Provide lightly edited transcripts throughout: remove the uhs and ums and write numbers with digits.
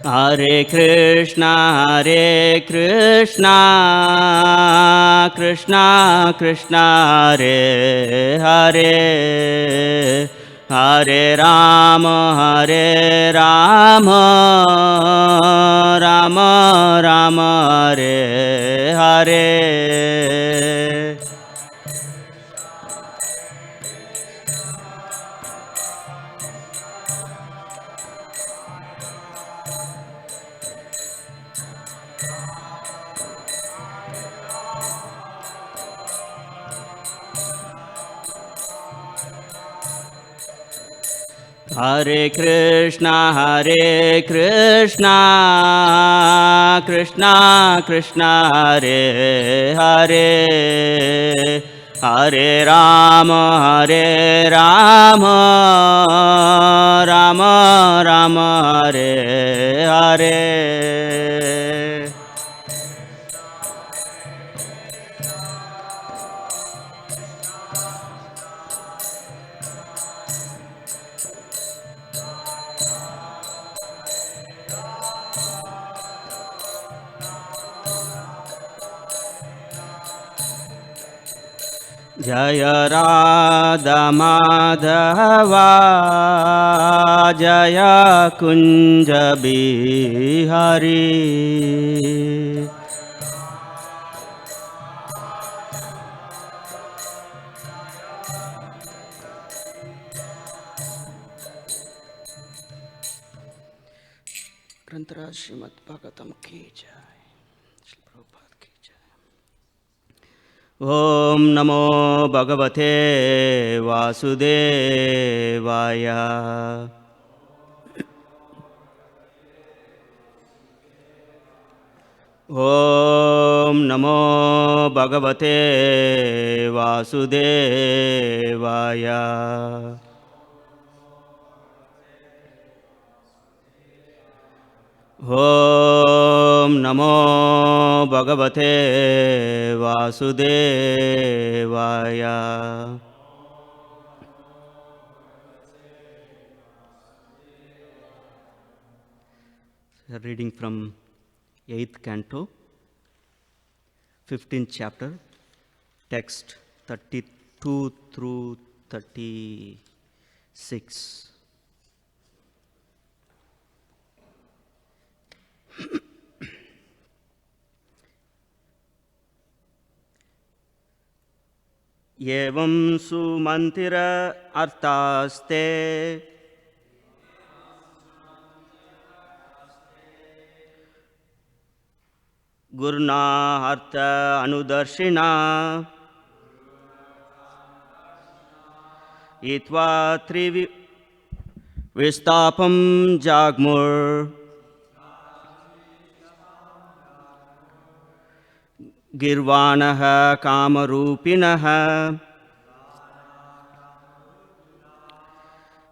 Hare Krishna, Krishna Krishna, Hare Hare, Hare Rama, Rama Rama, Hare Hare. Hare Krishna, Krishna Krishna, Hare Hare, Hare Rama, Rama Rama, Hare Hare. Jaya Radha Madhava, Jaya Kunja Bihari. ग्रंथराज Shrimad Bhagavatam की जय, श्री प्रभुपाद की जय। ओम नमो भगवते वासुदेवाय। ओम नमो भगवते वासुदेवाय। ओम नमो भगवते वासुदेवाय। Reading from 8th canto, 15th chapter, text 32 through 36. एवं सुमन्तिर अर्थास्ते गुरुना अर्थ अनुदर्शिना इत्वा त्रिविस्तापं जाग्मुर् गिर्वाणः कामरूपिणः।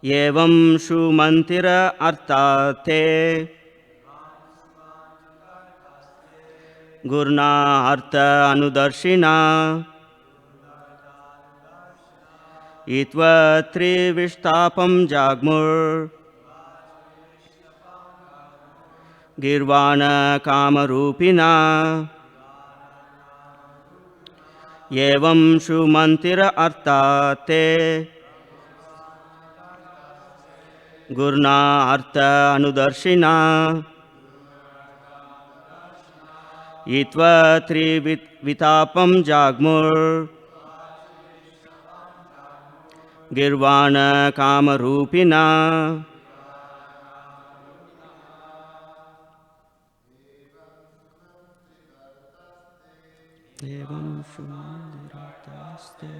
एवं सुमन्तिर अर्थाते गुरुना अर्थ अनुदर्शिना इत्वा त्रिविस्तापं जाग्मुर् गिर्वाण कामरूपिणा। एवं सुमन्तिर अर्थाते गुरुना अर्थ अनुदर्शिना इत्वा त्रिवितापं जाग्मुर् गिर्वाण कामरूपिणा। एवं सुमन्तिरर्थास्ते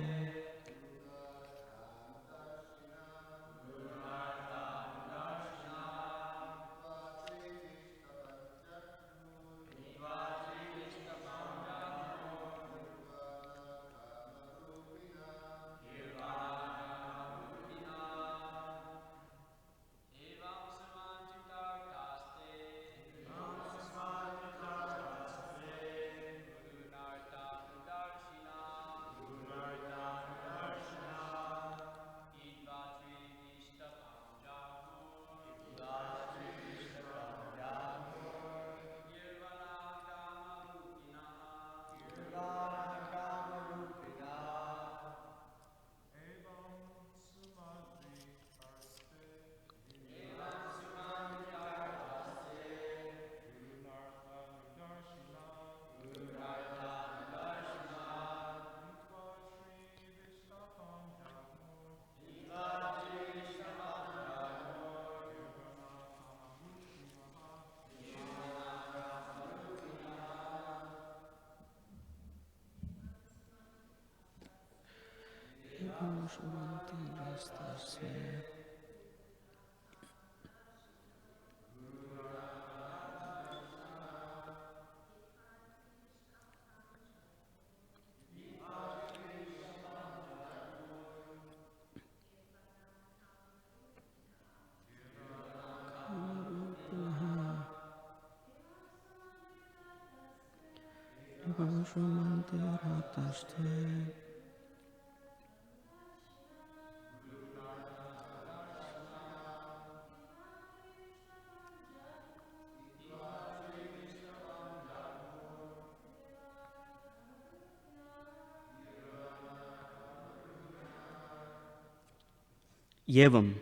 Evam,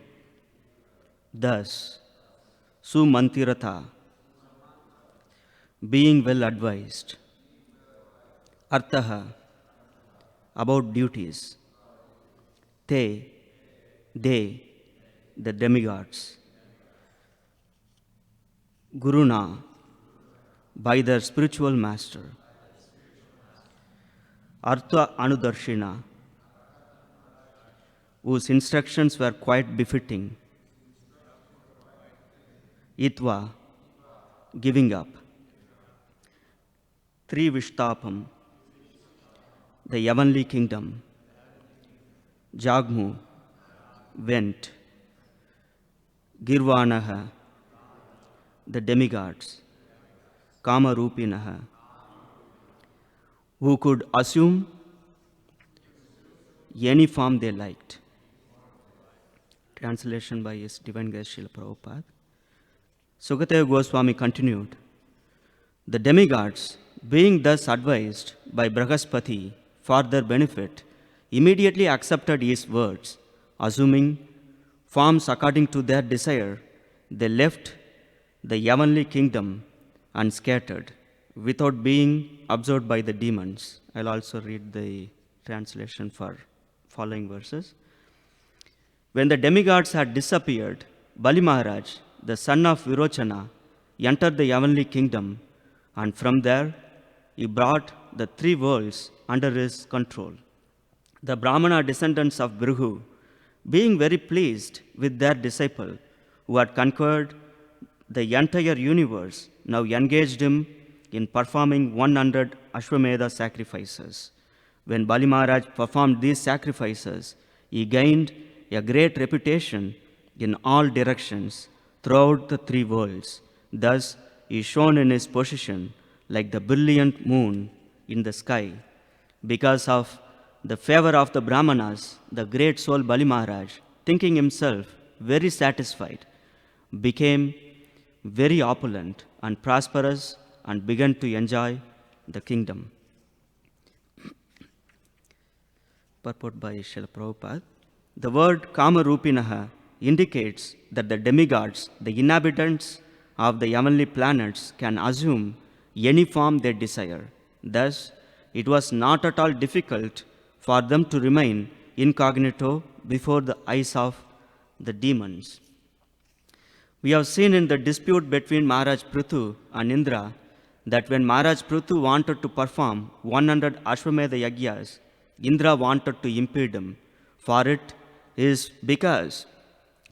thus, Sumantirata, being well advised, Arthaha, about duties, they, the demigods, Guruna, by their spiritual master, Artha Anudarshina, whose instructions were quite befitting, Itva, giving up, Trivishtapam, the heavenly kingdom, Jagmu, went, Girvanaha, the demigods, Kamarupinaha, who could assume any form they liked. Translation by His Divine Grace Srila Prabhupada. Sukadeva Goswami continued, the demigods, being thus advised by Brahaspati for their benefit, immediately accepted his words, assuming forms according to their desire. They left the heavenly kingdom and scattered, without being absorbed by the demons. I'll also read the translation for following verses. When the demigods had disappeared, Bali Maharaj, the son of Virochana, entered the heavenly kingdom, and from there he brought the three worlds under his control. The Brahmana descendants of Bhrigu, being very pleased with their disciple, who had conquered the entire universe, now engaged him in performing 100 Ashwamedha sacrifices. When Bali Maharaj performed these sacrifices, he gained a great reputation in all directions throughout the three worlds. Thus, he shone in his position like the brilliant moon in the sky. Because of the favor of the Brahmanas, the great soul Bali Maharaj, thinking himself very satisfied, became very opulent and prosperous and began to enjoy the kingdom. Purport by Srila Prabhupada. The word Kamarupinaha indicates that the demigods, the inhabitants of the heavenly planets, can assume any form they desire. Thus, it was not at all difficult for them to remain incognito before the eyes of the demons. We have seen in the dispute between Maharaj Prithu and Indra that when Maharaj Prithu wanted to perform 100 Ashwamedha Yagyas, Indra wanted to impede him. For it is because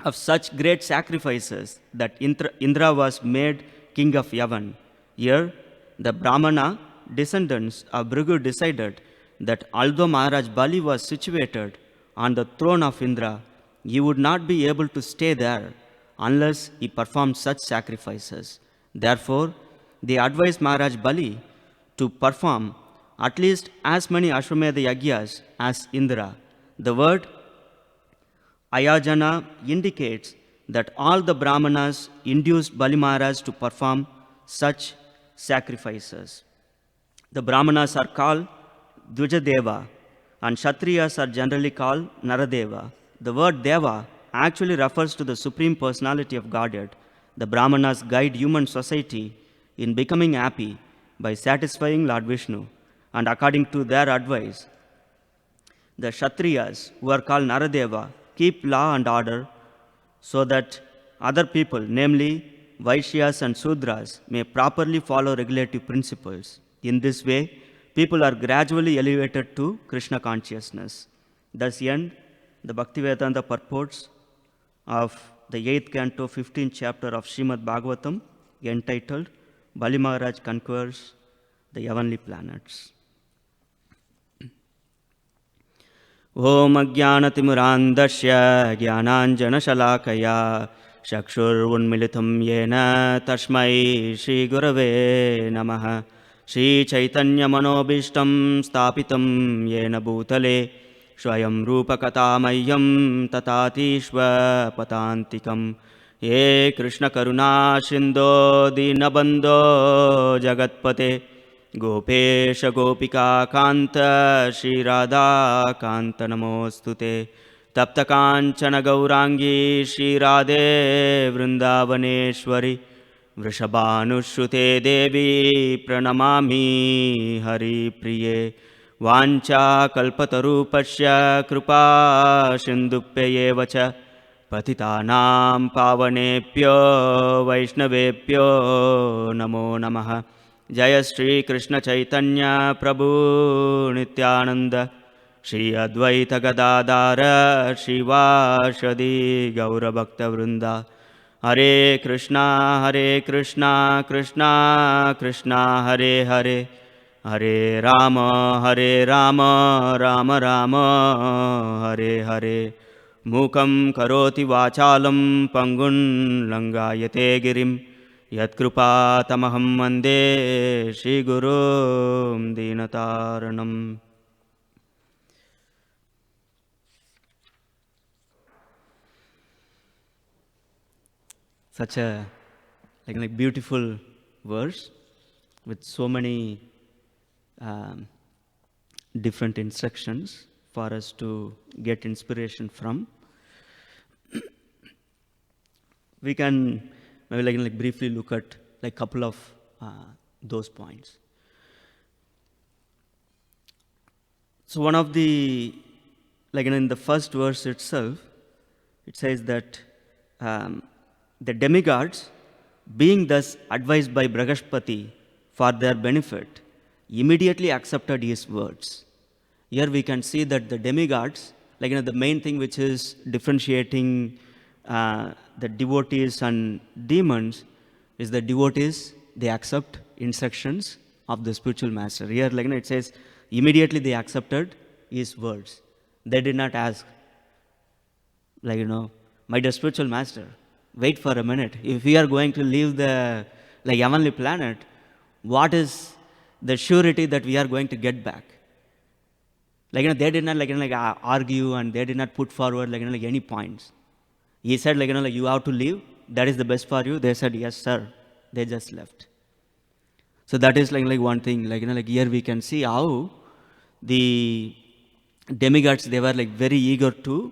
of such great sacrifices that Indra was made king of Yavan. Here, the Brahmana descendants of Bhrigu decided that although Maharaj Bali was situated on the throne of Indra, he would not be able to stay there unless he performed such sacrifices. Therefore, they advised Maharaj Bali to perform at least as many Ashwamedha Yagyas as Indra. The word Ayajana indicates that all the Brahmanas induced Bali Maharaj to perform such sacrifices. The Brahmanas are called Dvijadeva and Kshatriyas are generally called Naradeva. The word Deva actually refers to the Supreme Personality of Godhead. The Brahmanas guide human society in becoming happy by satisfying Lord Vishnu, and according to their advice, the Kshatriyas, who are called Naradeva, keep law and order so that other people, namely Vaishyas and Sudras, may properly follow regulative principles. In this way, people are gradually elevated to Krishna consciousness. Thus end the Bhaktivedanta purports of the 8th canto, 15th chapter of Srimad Bhagavatam, entitled Bali Maharaj Conquers the Heavenly Planets. Om Ajnanatimirandasya Jnananjanashalakaya Chakshurunmilitam Yena Tasmai Shri Gurave Namaha Shri Chaitanya Manobishtam Stapitam Yena Bhutale Swayam Rupa Katamayam Tatatishva Patantikam Ye Krishna Karuna Shindo Dinabando Jagatpate Gopesha Gopika Kanta Shri Radha Kanta Namostute Tapta Kanchana Gaurangi Shri Radhe Vrindavaneshwari Vrishabhanushute Devi Pranamami Hari Priye Vancha Kalpatarupasya Krupa Sindupya Vacha Patitanam Pavanepyo Vaishnavepyo Namo Namaha Jaya Shri Krishna Chaitanya Prabhu Nityananda Shri Advaita Gadadara Shivashadi Gaura Bhakta Vrinda Hare Krishna Krishna Krishna Hare Hare Hare Rama Rama Rama Hare Hare Mukam Karoti Vachalam Pangun Langayate Girim Yatkrupa Tamaham Mande Shri Guru Dinataranam. Such a like beautiful verse with so many different instructions for us to get inspiration from. We can maybe like briefly look at like couple of those points. So one of the in the first verse itself, it says that the demigods, being thus advised by Brihaspati for their benefit, immediately accepted his words. Here we can see that the demigods, the main thing which is differentiating the devotees and demons is the devotees, they accept instructions of the spiritual master. Here it says, immediately they accepted his words. They did not ask, my dear spiritual master, wait for a minute. If we are going to leave the heavenly planet, what is the surety that we are going to get back? They did not argue, and they did not put forward any points. He said you have to leave. That is the best for you. They said yes, sir. They just left. So that is one thing. Here we can see how the demigods, they were very eager to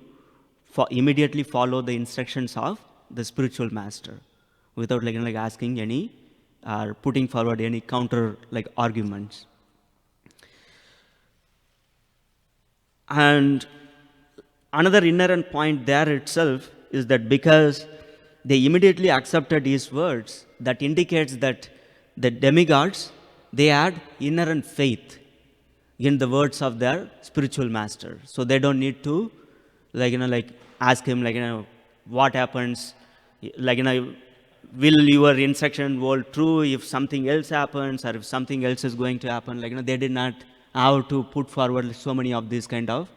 immediately follow the instructions of the spiritual master without asking any or putting forward any counter arguments. And another inherent point there itself is that because they immediately accepted his words, that indicates that the demigods, they had inherent faith in the words of their spiritual master. So they don't need to ask him what happens, will your instruction hold true if something else happens, or if something else is going to happen. They did not have to put forward so many of these kind of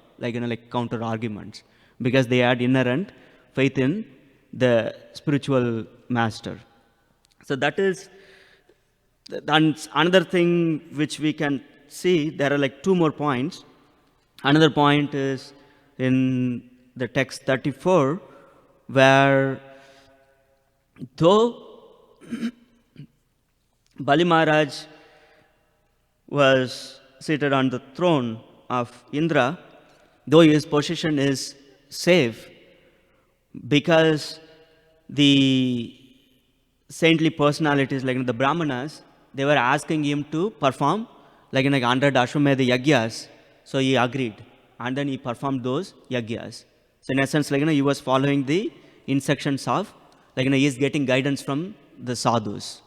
counter arguments, because they had inherent faith in the spiritual master. So that is, and another thing which we can see, there are two more points. Another point is in the text 34, where though Bali Maharaj was seated on the throne of Indra, though his position is safe, because the saintly personalities the Brahmanas, they were asking him to perform 100 Ashwamedha Yagyas. So he agreed, and then he performed those Yagyas. So in essence, he was following the instructions of, he is getting guidance from the sadhus.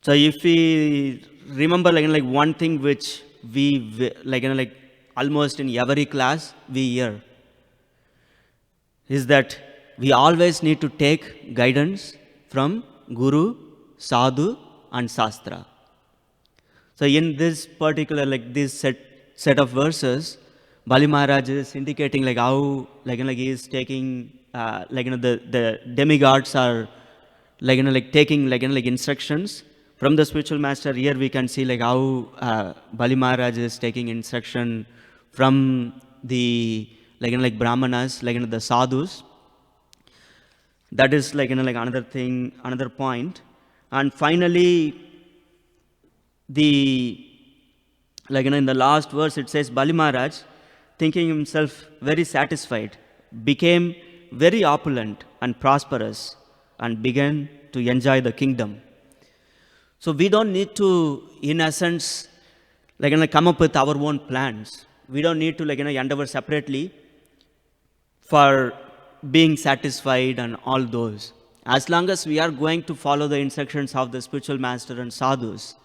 So if we remember one thing which we almost in every class we hear, is that we always need to take guidance from Guru, Sadhu, and Shastra. So in this particular, this set of verses, Bali Maharaj is indicating how, he is taking, the demigods are, taking, instructions from the spiritual master. Here we can see, how Bali Maharaj is taking instruction from the, Brahmanas, the sadhus. That is, another thing, another point. And finally, in the last verse, it says, Bali Maharaj, thinking himself very satisfied, became very opulent and prosperous and began to enjoy the kingdom. So we don't need to, in essence, come up with our own plans. We don't need to, endeavor separately for being satisfied and all those. As long as we are going to follow the instructions of the spiritual master and sadhus,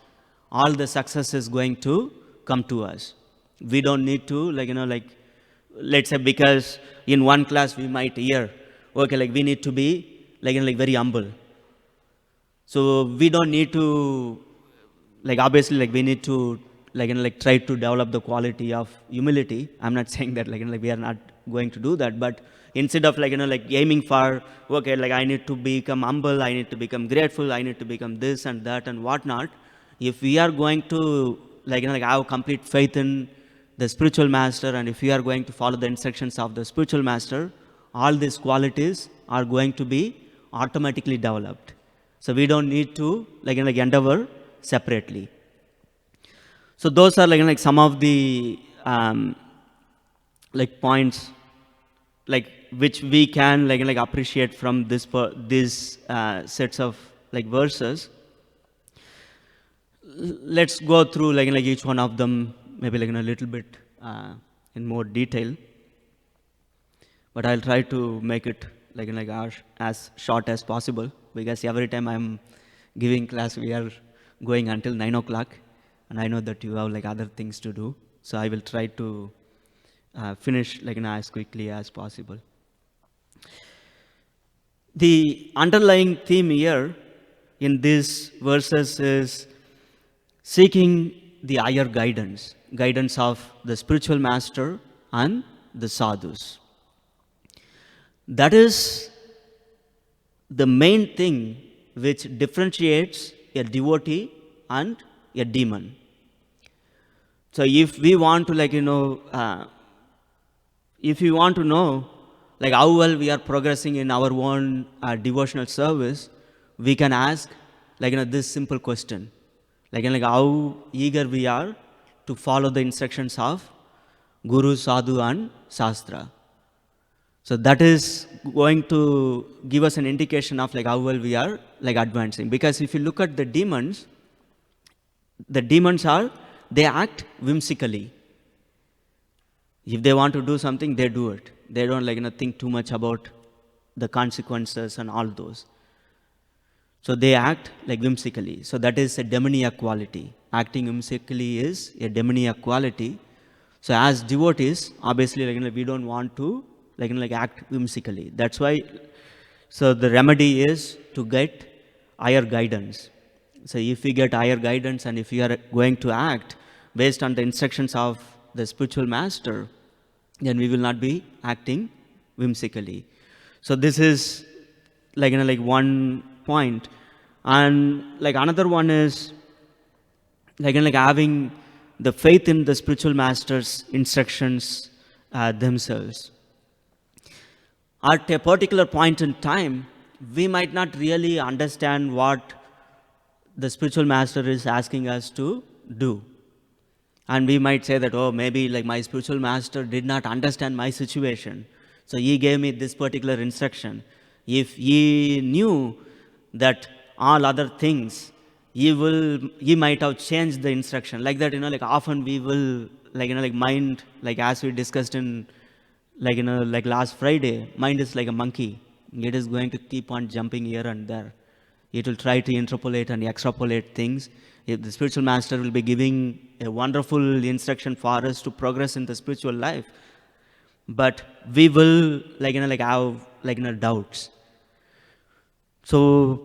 all the success is going to come to us. We don't need to, let's say, because in one class we might hear, okay, we need to be, very humble. So we don't need to, obviously, we need to, try to develop the quality of humility. I'm not saying that, we are not going to do that, but instead of, aiming for, okay, I need to become humble, I need to become grateful, I need to become this and that and whatnot, if we are going to, have complete faith in the spiritual master, and if we are going to follow the instructions of the spiritual master, all these qualities are going to be automatically developed. So we don't need to, endeavor separately. So those are, some of the, points, which we can, appreciate from these sets of, verses. Let's go through, each one of them, maybe, a little bit in more detail. But I'll try to make it, as short as possible, because every time I'm giving class, we are going until 9 o'clock, and I know that you have, other things to do. So I will try to finish, as quickly as possible. The underlying theme here in these verses is seeking the higher guidance of the spiritual master and the sadhus. That is the main thing which differentiates a devotee and a demon. So if we want to, if we want to know, how well we are progressing in our own devotional service, we can ask, this simple question. How eager we are to follow the instructions of Guru, Sadhu and Shastra. So that is going to give us an indication of how well we are advancing. Because if you look at the demons they act whimsically. If they want to do something, they do it. They don't think too much about the consequences and all those. So they act whimsically. So that is a demoniac quality. Acting whimsically is a demoniac quality. So as devotees, obviously, we don't want to act whimsically. That's why, so the remedy is to get higher guidance. So if we get higher guidance, and if we are going to act based on the instructions of the spiritual master, then we will not be acting whimsically. So this is one point. And another one is having the faith in the spiritual master's instructions themselves. At a particular point in time, we might not really understand what the spiritual master is asking us to do. And we might say that, oh, maybe my spiritual master did not understand my situation, so he gave me this particular instruction. If he knew that all other things, he might have changed the instruction. Like that, often we will, mind, as we discussed in, last Friday, mind is like a monkey. It is going to keep on jumping here and there. It will try to interpolate and extrapolate things. If the spiritual master will be giving a wonderful instruction for us to progress in the spiritual life, but we will have doubts. So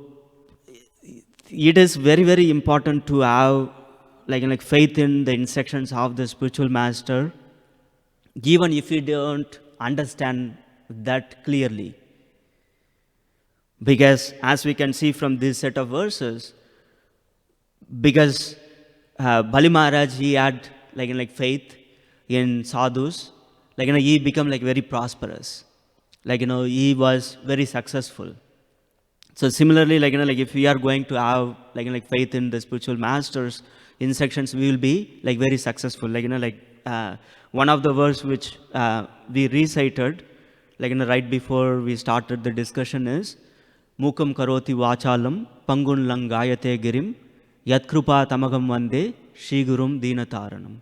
it is very, very important to have faith in the instructions of the spiritual master, even if we don't understand that clearly. Because as we can see from this set of verses, because Bali Maharaj, he had faith in sadhus, he became very prosperous. He was very successful. So similarly, if we are going to have faith in the spiritual masters' instructions, we will be very successful. One of the verse which we recited, right before we started the discussion is, Mukam karoti vachalam pangun langayate girim yatkrupa tamagam vande shigurum dinataranam.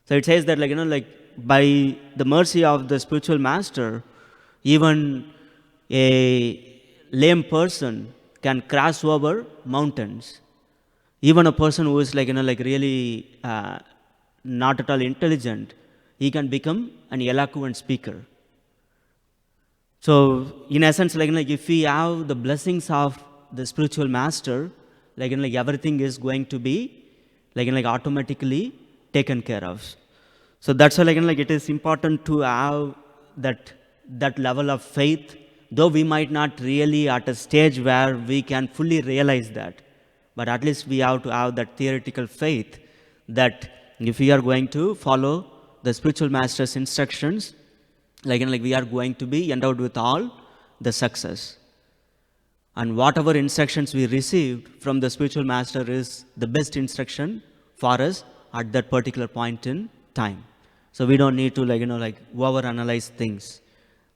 So it says that by the mercy of the spiritual master, even a lame person can cross over mountains. Even a person who is really not at all intelligent, he can become an eloquent speaker. So in essence, if we have the blessings of the spiritual master, everything is going to be automatically taken care of. So that's why it is important to have that level of faith, though we might not really at a stage where we can fully realize that, but at least we have to have that theoretical faith that if we are going to follow the spiritual master's instructions, we are going to be endowed with all the success. And whatever instructions we received from the spiritual master is the best instruction for us at that particular point in time. So we don't need to over-analyze things.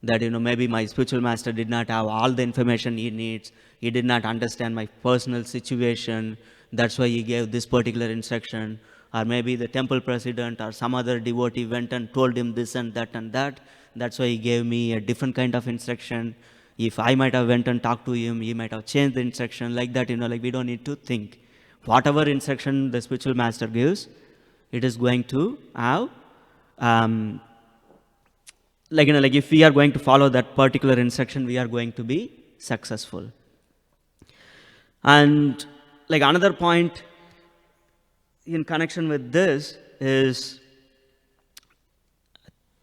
That maybe my spiritual master did not have all the information he needs. He did not understand my personal situation. That's why he gave this particular instruction. Or maybe the temple president or some other devotee went and told him this and that and that. That's why he gave me a different kind of instruction. If I might have went and talked to him, he might have changed the instruction. Like that, we don't need to think. Whatever instruction the spiritual master gives, it is going to have, if we are going to follow that particular instruction, we are going to be successful. And another point in connection with this is,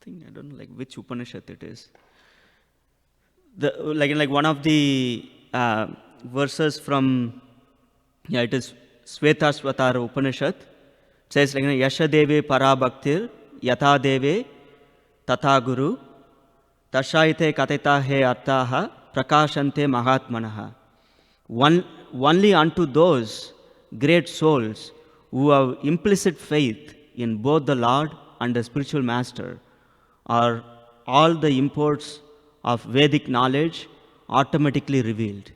I don't know which Upanishad it is. One of the verses from, it is Svetasvatara Upanishad. It says Yasha Deve Parabhaktir Yatha Deve Tata Guru Tashaite Kateta He Artaha Prakashante Mahatmanaha. Only unto those great souls who have implicit faith in both the Lord and the spiritual master are all the imports of Vedic knowledge automatically revealed.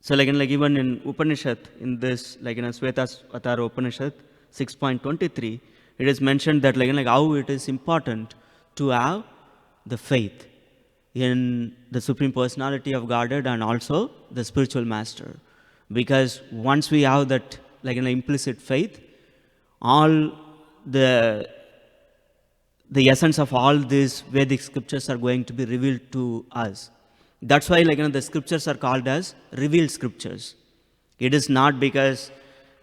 So even in Upanishad, in this Svetasvatara Upanishad 6.23, it is mentioned that how it is important to have the faith in the Supreme Personality of Godhead and also the spiritual master. Because once we have that implicit faith, all the essence of all these Vedic scriptures are going to be revealed to us. That's why the scriptures are called as revealed scriptures. It is not because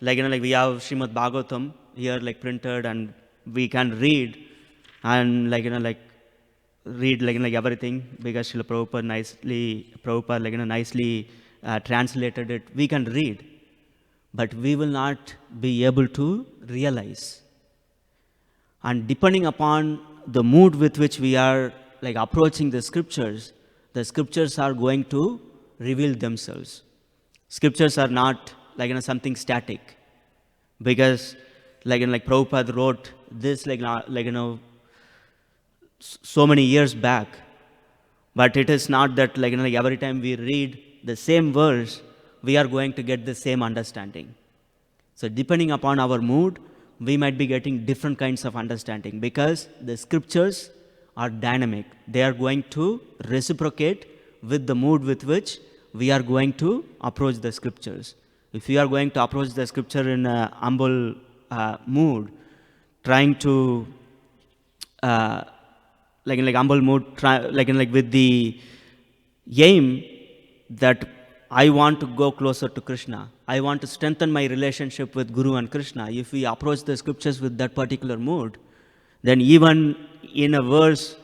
we have Srimad Bhagavatam here printed and we can read and read everything, because Srila Prabhupada nicely translated it. We can read, but we will not be able to realize. And depending upon the mood with which we are approaching the scriptures are going to reveal themselves. Scriptures are not something static, because Prabhupada wrote this so many years back, but it is not that every time we read the same verse, we are going to get the same understanding. So depending upon our mood, we might be getting different kinds of understanding, because the scriptures are dynamic. They are going to reciprocate with the mood with which we are going to approach the scriptures. If we are going to approach the scripture in a humble mood, trying to like humble mood, like with the aim that I want to go closer to Krishna. I want to strengthen my relationship with Guru and Krishna. If we approach the scriptures with that particular mood, then even in a verse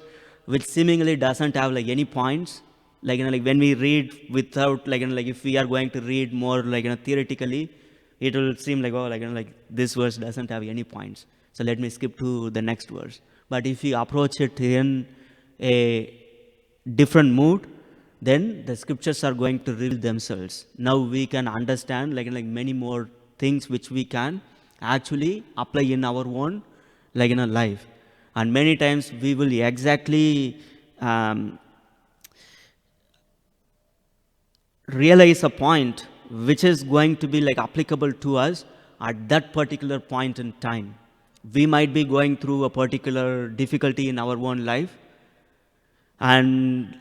which seemingly doesn't have like any points, like when we read without like if we are going to read more like theoretically, it will seem like, oh, like this verse doesn't have any points, so let me skip to the next verse. But if we approach it in a different mood, then the scriptures are going to reveal themselves. Now we can understand like many more things which we can actually apply in our own life. And many times we will exactly realize a point which is going to be like applicable to us at that particular point in time. We might be going through a particular difficulty in our own life, and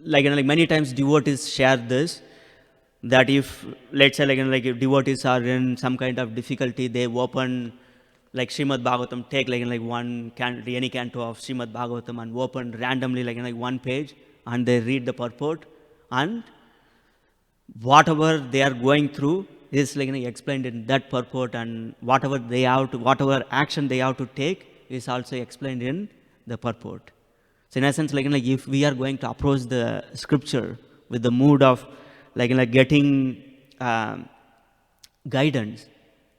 like many times devotees share this, that if let's say like if devotees are in some kind of difficulty, they open like Srimad Bhagavatam, take any canto of Srimad Bhagavatam and open randomly like one page, and they read the purport, and whatever they are going through is explained in that purport, and whatever action they have to take is also explained in the purport. So in essence, like if we are going to approach the scripture with the mood of getting guidance,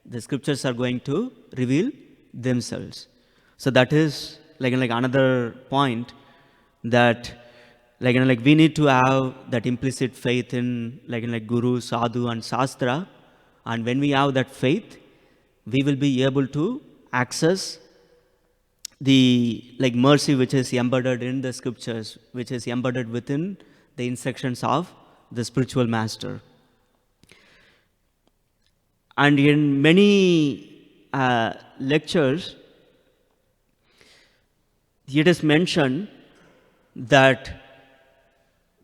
the scriptures are going to reveal themselves. So that is like another point, that we need to have that implicit faith in Guru, Sadhu and Shastra, and when we have that faith, we will be able to access the mercy which is embedded in the scriptures, which is embedded within the instructions of the spiritual master. And in many lectures, it is mentioned that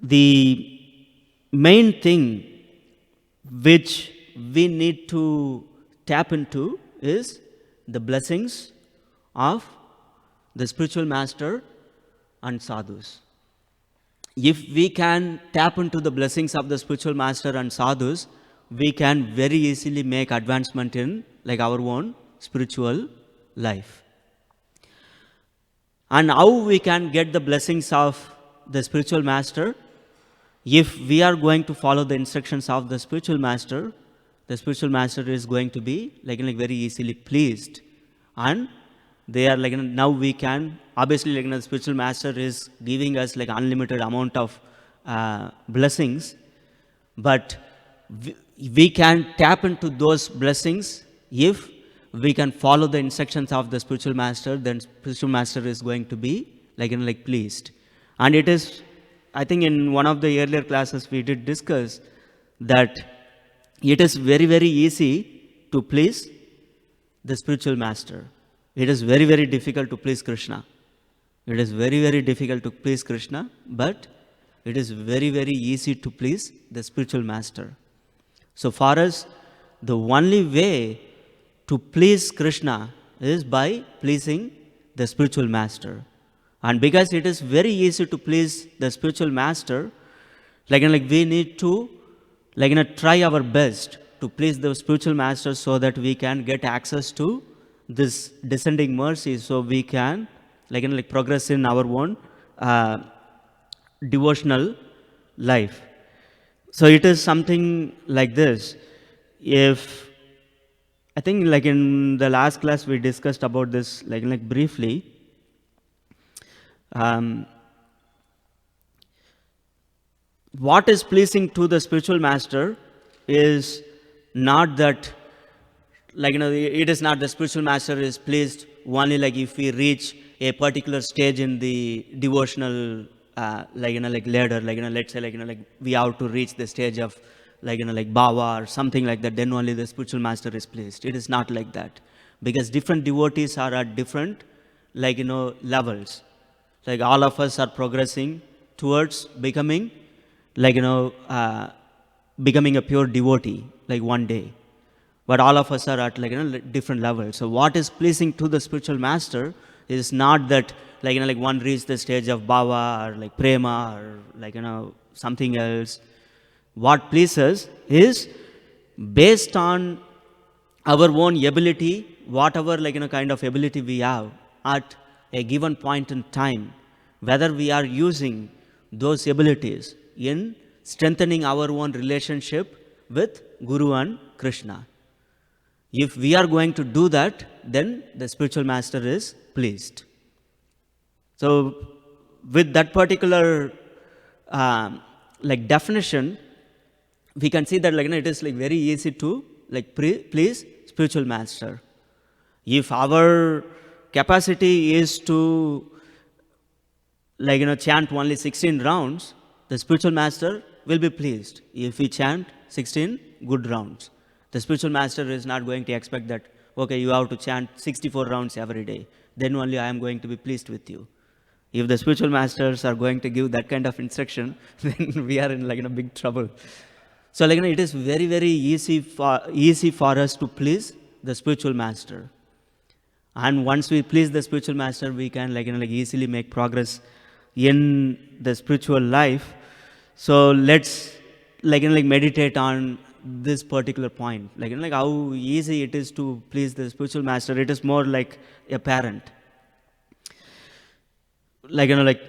the main thing which we need to tap into is the blessings of the spiritual master and sadhus. If we can tap into the blessings of the spiritual master and sadhus, we can very easily make advancement in our own spiritual life. And how we can get the blessings of the spiritual master? If we are going to follow the instructions of the spiritual master is going to be very easily pleased, and they are now we can obviously the spiritual master is giving us unlimited amount of blessings, but we can tap into those blessings if we can follow the instructions of the spiritual master. Then spiritual master is going to be pleased. And it is, I think in one of the earlier classes we did discuss that it is very, very easy to please the spiritual master. It is very, very difficult to please Krishna. It is very, very difficult to please Krishna, but it is very, very easy to please the spiritual master. So for us, the only way to please Krishna is by pleasing the spiritual master. And because it is very easy to please the spiritual master, we need to try our best to please the spiritual master so that we can get access to this descending mercy, so we can progress in our own devotional life. So it is something like this. If I think in the last class we discussed about this briefly. What is pleasing to the spiritual master is not that it is not the spiritual master is pleased only if we reach a particular stage in the devotional ladder, let's say we have to reach the stage of bhava or something like that, then only the spiritual master is pleased. It is not like that, because different devotees are at different levels. All of us are progressing towards becoming like, becoming a pure devotee, like one day. But all of us are at, like, different levels. So what is pleasing to the spiritual master is not that, like, like one reached the stage of bhava or like prema or like, something else. What pleases is based on our own ability, whatever, like, kind of ability we have at a given point in time, whether we are using those abilities in strengthening our own relationship with Guru and Krishna. If we are going to do that, then the spiritual master is pleased. So, with that particular like definition, we can see that, like, it is like very easy to like please spiritual master. If our capacity is to, like, chant only 16 rounds, the spiritual master will be pleased. If we chant 16 good rounds, the spiritual master is not going to expect that, okay, you have to chant 64 rounds every day, then only I am going to be pleased with you. If the spiritual masters are going to give that kind of instruction, then we are in, like, big trouble. So, like, it is very, very easy for us to please the spiritual master. And once we please the spiritual master, we can, like, like easily make progress in the spiritual life. So let's, like, like meditate on this particular point, like, like how easy it is to please the spiritual master. It is more like a parent, like, like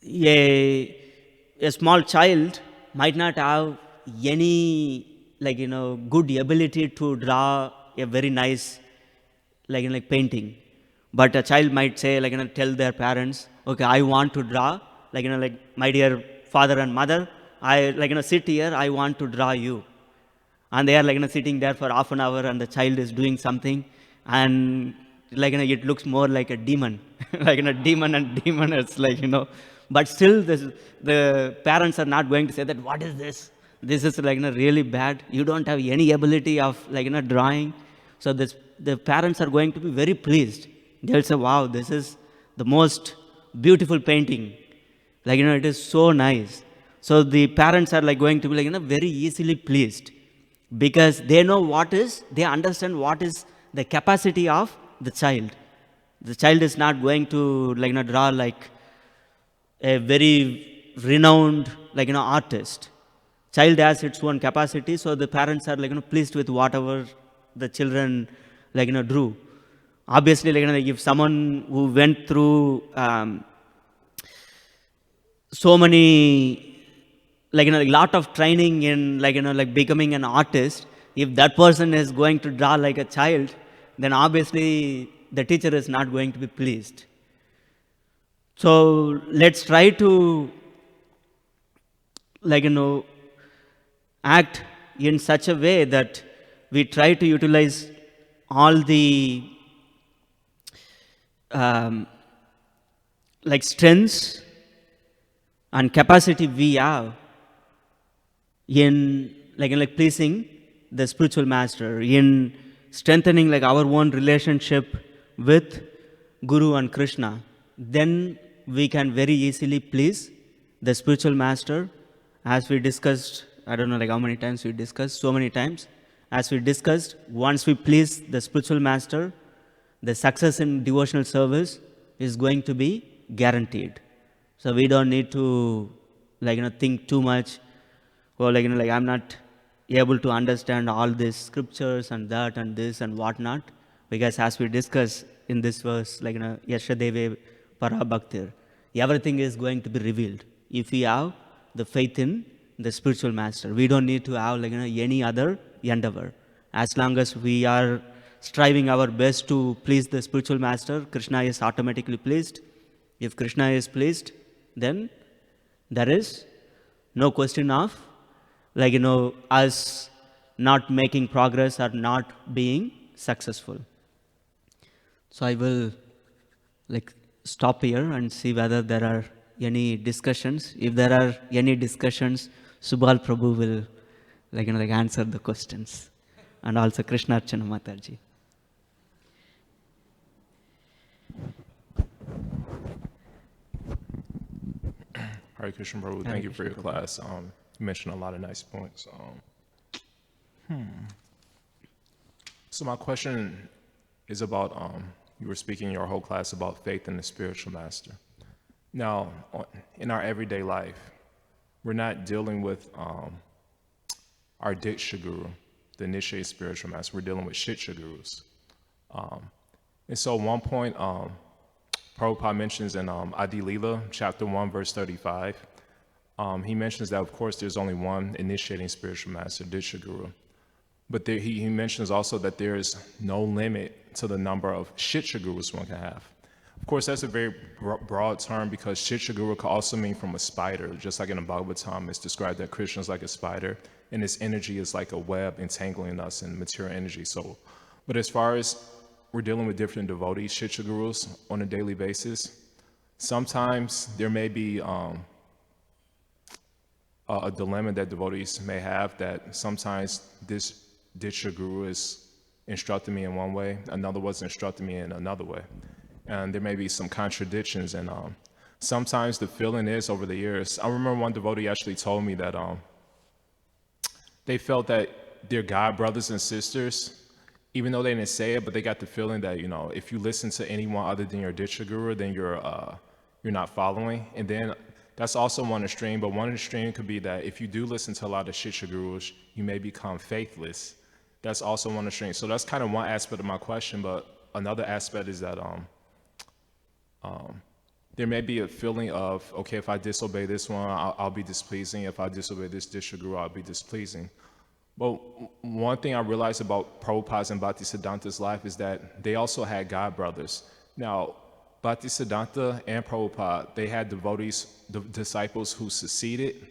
a small child might not have any, like, good ability to draw a very nice, like painting, but a child might say, like, tell their parents, okay, I want to draw, like, like my dear father and mother, I, like, sit here, I want to draw you. And they are, like, sitting there for half an hour, and the child is doing something, and, like, it looks more like a demon, like, demon and demon. It's like, but still the parents are not going to say that, what is this? This is, like, really bad. You don't have any ability of, like, drawing. So the parents are going to be very pleased. They'll say, wow, this is the most beautiful painting. Like, it is so nice. So the parents are, like, going to be, like, very easily pleased, because they know they understand what is the capacity of the child. The child is not going to, like, draw like a very renowned, like, artist. Child has its own capacity, so the parents are, like, pleased with whatever the children, like, drew. Obviously, like, if someone who went through so many, like, a lot of training in, like, like becoming an artist, if that person is going to draw like a child, then obviously the teacher is not going to be pleased. So let's try to, like, act in such a way that we try to utilize all the like strengths and capacity we have in, like pleasing the spiritual master, in strengthening, like, our own relationship with Guru and Krishna. Then we can very easily please the spiritual master. As we discussed, I don't know, like, how many times we discussed, so many times. As we discussed, once we please the spiritual master, the success in devotional service is going to be guaranteed. So we don't need to, like, think too much, or, like, like, I'm not able to understand all these scriptures and that and this and whatnot, because as we discuss in this verse, like, Yashadeve Parabhaktir, everything is going to be revealed if we have the faith in the spiritual master. We don't need to have, like, any other endeavor. As long as we are striving our best to please the spiritual master, Krishna is automatically pleased. If Krishna is pleased, then there is no question of, like, us not making progress or not being successful. So I will, like, stop here and see whether there are any discussions. If there are any discussions, Subal Prabhu will, like, like answer the questions, and also Krishna Archana Mataji. Hare Krishna, Prabhu. Hare Thank you for Krishna, your Prabhu. class. You mentioned a lot of nice points. So my question is about, you were speaking your whole class about faith in the spiritual master. Now, in our everyday life, we're not dealing with our Diksha Guru, the initiated spiritual master. We're dealing with Shiksha Gurus. And so one point, Prabhupada mentions in Adi Leela, chapter 1, verse 35, he mentions that, of course, there's only one initiating spiritual master, Diksha Guru. But there, he mentions also that there is no limit to the number of Shiksha Gurus one can have. Of course, that's a very broad term because Shiksha Guru can also mean from a spider, just like in the Bhagavatam, it's described that Krishna is like a spider, and his energy is like a web entangling us in material energy. So, but as far as we're dealing with different devotees, Shiksha Gurus, on a daily basis, sometimes there may be a dilemma that devotees may have, that sometimes this Diksha Guru is instructing me in one way, another was instructing me in another way. And there may be some contradictions, and sometimes the feeling is over the years. I remember one devotee actually told me that they felt that their God brothers and sisters, even though they didn't say it, but they got the feeling that, you know, if you listen to anyone other than your Diksha Guru, then you're not following. And then that's also one extreme, but one extreme could be that if you do listen to a lot of Shiksha Gurus, you may become faithless. That's also one extreme. So that's kind of one aspect of my question, but another aspect is that there may be a feeling of, okay, if I disobey this one, I'll be displeasing. If I disobey this Diksha Guru, I'll be displeasing. But one thing I realized about Prabhupada's and Bhaktisiddhanta's life is that they also had God brothers. Now, Bhaktisiddhanta and Prabhupada, they had devotees, disciples who succeeded,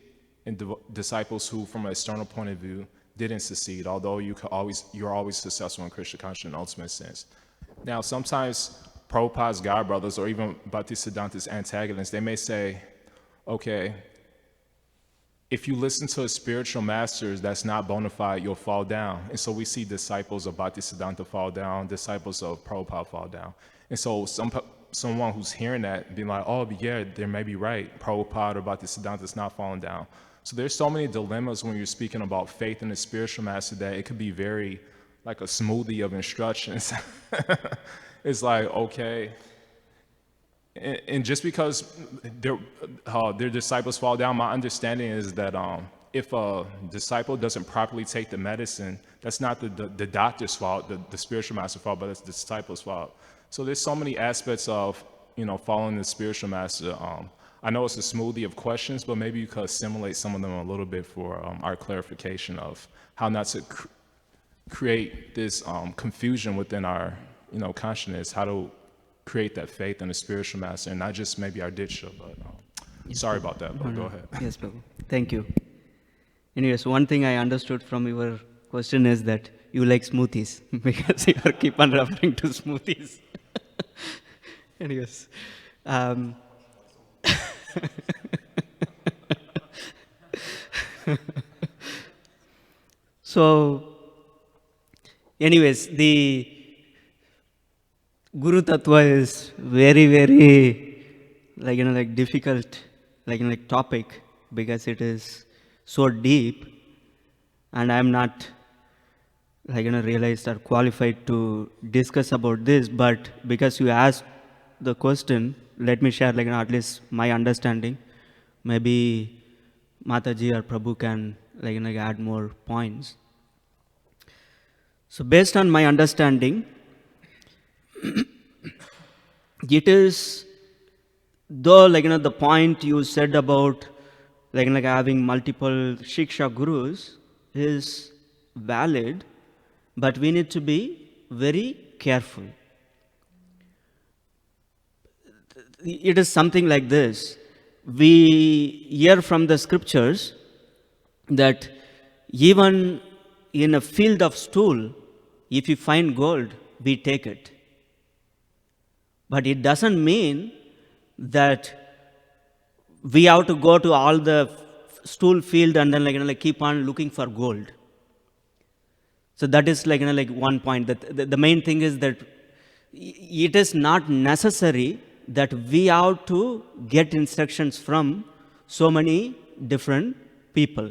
and disciples who, from an external point of view, didn't succeed, although you're always successful in Krishna consciousness in ultimate sense. Now, sometimes Prabhupada's God brothers, or even Bhaktisiddhanta's antagonists, they may say, okay, if you listen to a spiritual master that's not bona fide, you'll fall down. And so we see disciples of Bhaktisiddhanta fall down, disciples of Prabhupada fall down. And so someone who's hearing that being like, oh, yeah, they may be right. Prabhupada or Bhaktisiddhanta is not falling down. So there's so many dilemmas when you're speaking about faith in the spiritual master that it could be very like a smoothie of instructions. It's like, okay. And just because their disciples fall down, my understanding is that if a disciple doesn't properly take the medicine, that's not the doctor's fault, the spiritual master's fault, but it's the disciple's fault. So there's so many aspects of, you know, following the spiritual master. I know it's a smoothie of questions, but maybe you could assimilate some of them a little bit for our clarification of how not to create this confusion within our, you know, consciousness, how to create that faith in the spiritual master, and not just maybe our Diksha, but Yes, sorry Prabhu. about that, but go ahead. Yes, Prabhu. Thank you. Anyways, one thing I understood from your question is that you like smoothies because you are keep on referring to smoothies. Anyways, so, anyways, the Guru Tattva is very, very, like difficult, topic, because it is so deep, and I am not, realized or qualified to discuss about this. But because you asked the question, let me share, at least my understanding. Maybe Mataji or Prabhu can, add more points. So, based on my understanding, it is, though, the point you said about, having multiple Shiksha Gurus is valid, but we need to be very careful. It is something like this. We hear from the scriptures that even in a field of stool, if you find gold, we take it. But it doesn't mean that we have to go to all the stool field and then keep on looking for gold. So that is one point. That the main thing is that it is not necessary that we have to get instructions from so many different people.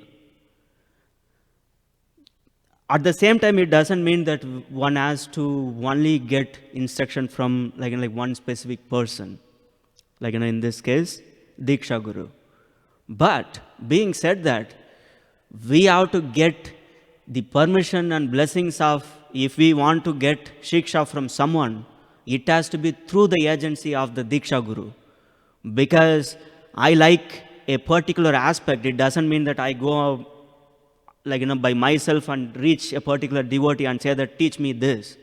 At the same time, it doesn't mean that one has to only get instruction from like one specific person, like in this case, Diksha Guru. But being said that, we have to get the permission and blessings of, if we want to get Shiksha from someone, it has to be through the agency of the Diksha Guru. Because I like a particular aspect, it doesn't mean that I go by myself and reach a particular devotee and say that teach me this.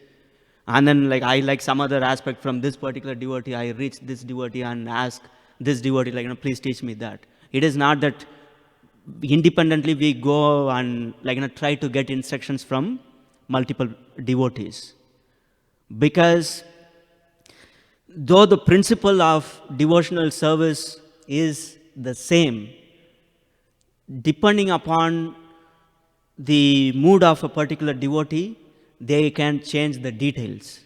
And then I like some other aspect from this particular devotee, I reach this devotee and ask this devotee please teach me that. It is not that independently we go and try to get instructions from multiple devotees. Because though the principle of devotional service is the same, depending upon the mood of a particular devotee, they can change the details.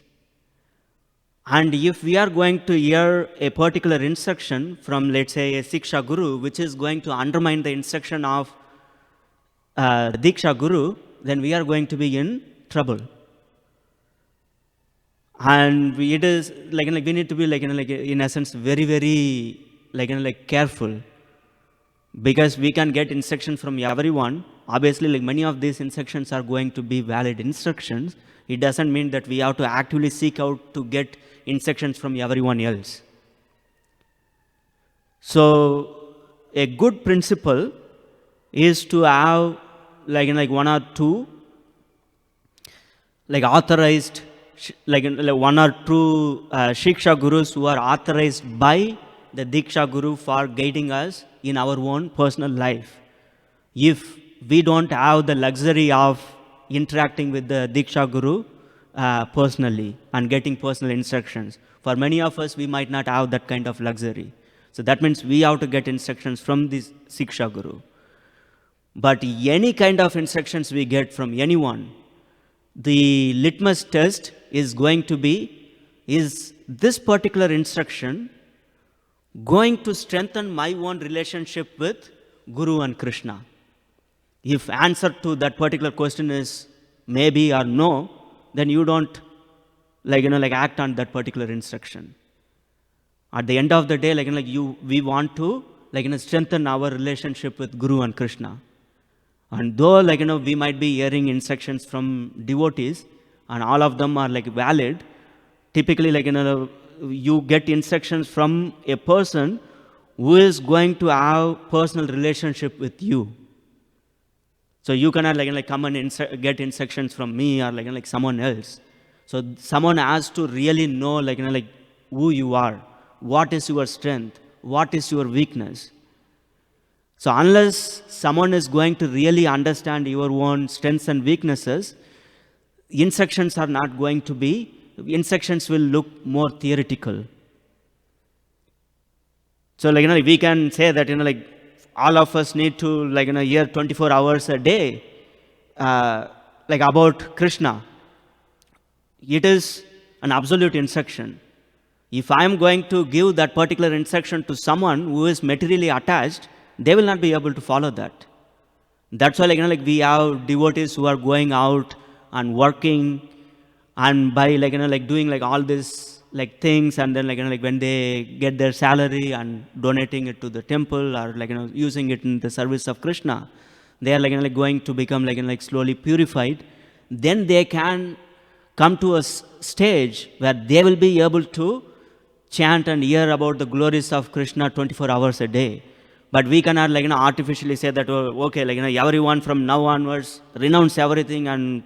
And if we are going to hear a particular instruction from, let's say, a Siksha Guru, which is going to undermine the instruction of Diksha Guru, then we are going to be in trouble. And it is we need to be in essence very, very careful, because we can get instruction from everyone. Obviously, many of these instructions are going to be valid instructions. It doesn't mean that we have to actively seek out to get instructions from everyone else. So, a good principle is to have one or two authorized, one or two Shiksha Gurus who are authorized by the Diksha Guru for guiding us in our own personal life. If we don't have the luxury of interacting with the Diksha Guru personally and getting personal instructions, for many of us, we might not have that kind of luxury. So that means we have to get instructions from this Siksha Guru. But any kind of instructions we get from anyone, the litmus test is going to be, is this particular instruction going to strengthen my own relationship with Guru and Krishna? If answer to that particular question is maybe or no, then you don't act on that particular instruction. At the end of the day, we want to strengthen our relationship with Guru and Krishna. And though we might be hearing instructions from devotees and all of them are valid, typically you get instructions from a person who is going to have personal relationship with you. So you cannot come and get instructions from me or someone else. So someone has to really know who you are, what is your strength, what is your weakness. So unless someone is going to really understand your own strengths and weaknesses, instructions are not going to be, instructions will look more theoretical. So we can say that all of us need to hear 24 hours a day about Krishna. It is an absolute instruction. If I am going to give that particular instruction to someone who is materially attached, they will not be able to follow that. That's why we have devotees who are going out and working, and by doing all this things, and then when they get their salary and donating it to the temple or using it in the service of Krishna, they are going to become slowly purified. Then they can come to a stage where they will be able to chant and hear about the glories of Krishna 24 hours a day. But we cannot artificially say that, oh, okay, everyone from now onwards renounce everything and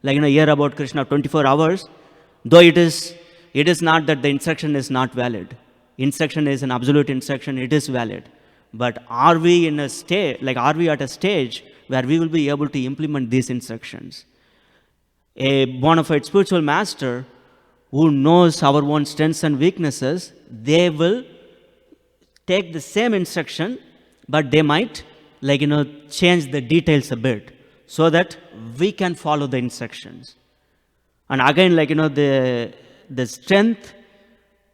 hear about Krishna 24 hours. Though it is not that the instruction is not valid. Instruction is an absolute instruction, it is valid. But are we in a state, are we at a stage where we will be able to implement these instructions? A bona fide spiritual master who knows our own strengths and weaknesses, they will take the same instruction, but they might change the details a bit so that we can follow the instructions. And again, the strength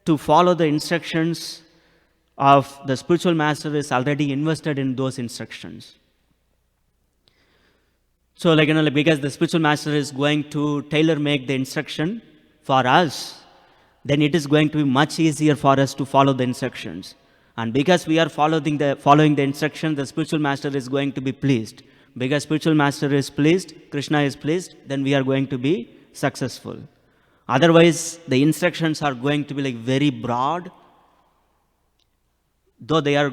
to follow the instructions of the spiritual master is already invested in those instructions. So, like, because the spiritual master is going to tailor make the instruction for us, then it is going to be much easier for us to follow the instructions. And because we are following the instruction, the spiritual master is going to be pleased. Because spiritual master is pleased, Krishna is pleased, then we are going to be successful. Otherwise, the instructions are going to be like very broad. Though they are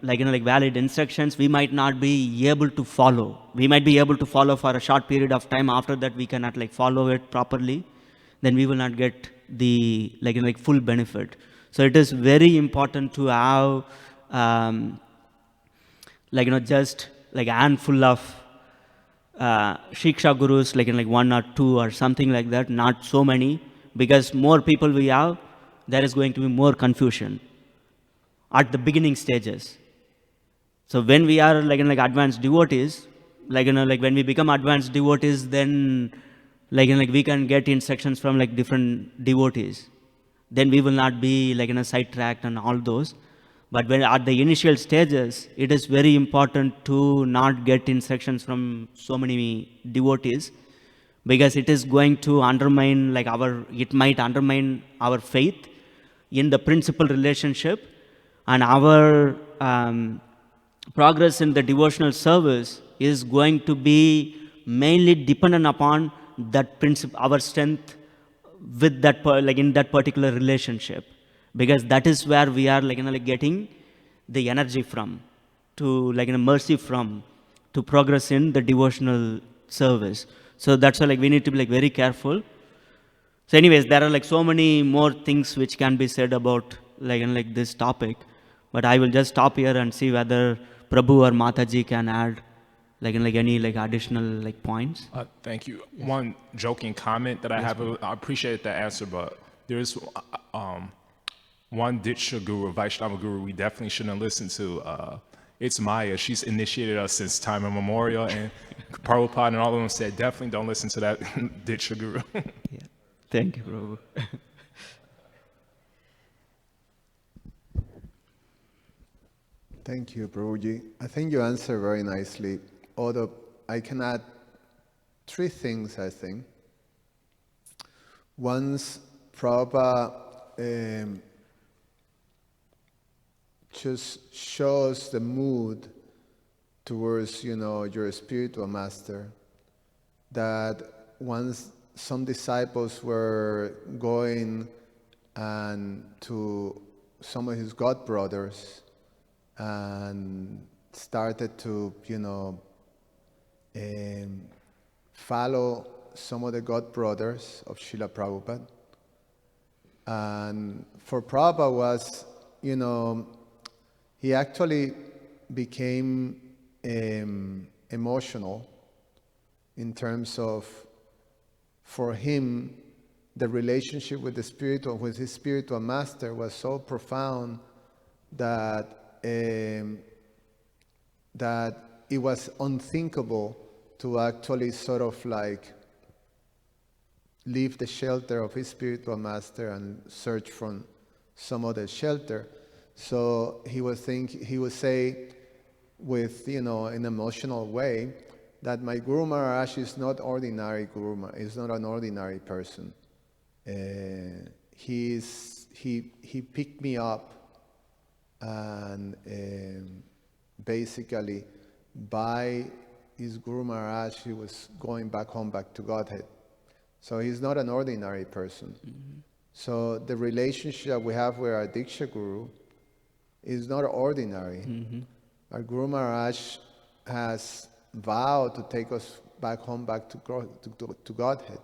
like valid instructions, we might not be able to follow. We might be able to follow for a short period of time. After that, we cannot like follow it properly. Then we will not get the like full benefit. So it is very important to have just like a handful of Shiksha gurus, like one or two or something like that, not so many, because more people we have, there is going to be more confusion at the beginning stages. So when we are like advanced devotees, like when we become advanced devotees, then like we can get instructions from like different devotees. Then we will not be like sidetracked and all those. But when at the initial stages, it is very important to not get instructions from so many devotees, because it is going to undermine it might undermine our faith in the principal relationship, and our progress in the devotional service is going to be mainly dependent upon that principle, our strength with that in that particular relationship, because that is where we are like getting the energy from, to mercy from, to progress in the devotional service. So that's why we need to be very careful. So anyways, there are so many more things which can be said about this topic, but I will just stop here and see whether Prabhu or Mataji can add any additional points. Thank you. Yes. One joking comment that I have, I appreciate that answer, but there's one Diksha guru, Vaishnava guru, we definitely shouldn't listen to. It's Maya. She's initiated us since time immemorial, and Prabhupada and all of them said, definitely don't listen to that Diksha guru. Yeah. Thank you, Prabhu. Thank you, Prabhuji. I think you answered very nicely. Although I can add three things, I think. Once Prabhupada just shows the mood towards, your spiritual master, that once some disciples were going and to some of his god brothers and started to, follow some of the god brothers of Srila Prabhupada. And for Prabhupada was, he actually became emotional in terms of, for him, the relationship with his spiritual master was so profound that that it was unthinkable to actually sort of leave the shelter of his spiritual master and search for some other shelter. So he would say with, an emotional way, that my Guru Maharaj is not ordinary Guru, is not an ordinary person. He picked me up, and basically by his Guru Maharaj, he was going back home, back to Godhead. So he's not an ordinary person. Mm-hmm. So the relationship we have with our Diksha Guru is not ordinary. Mm-hmm. Our Guru Maharaj has vowed to take us back home, back to Godhead.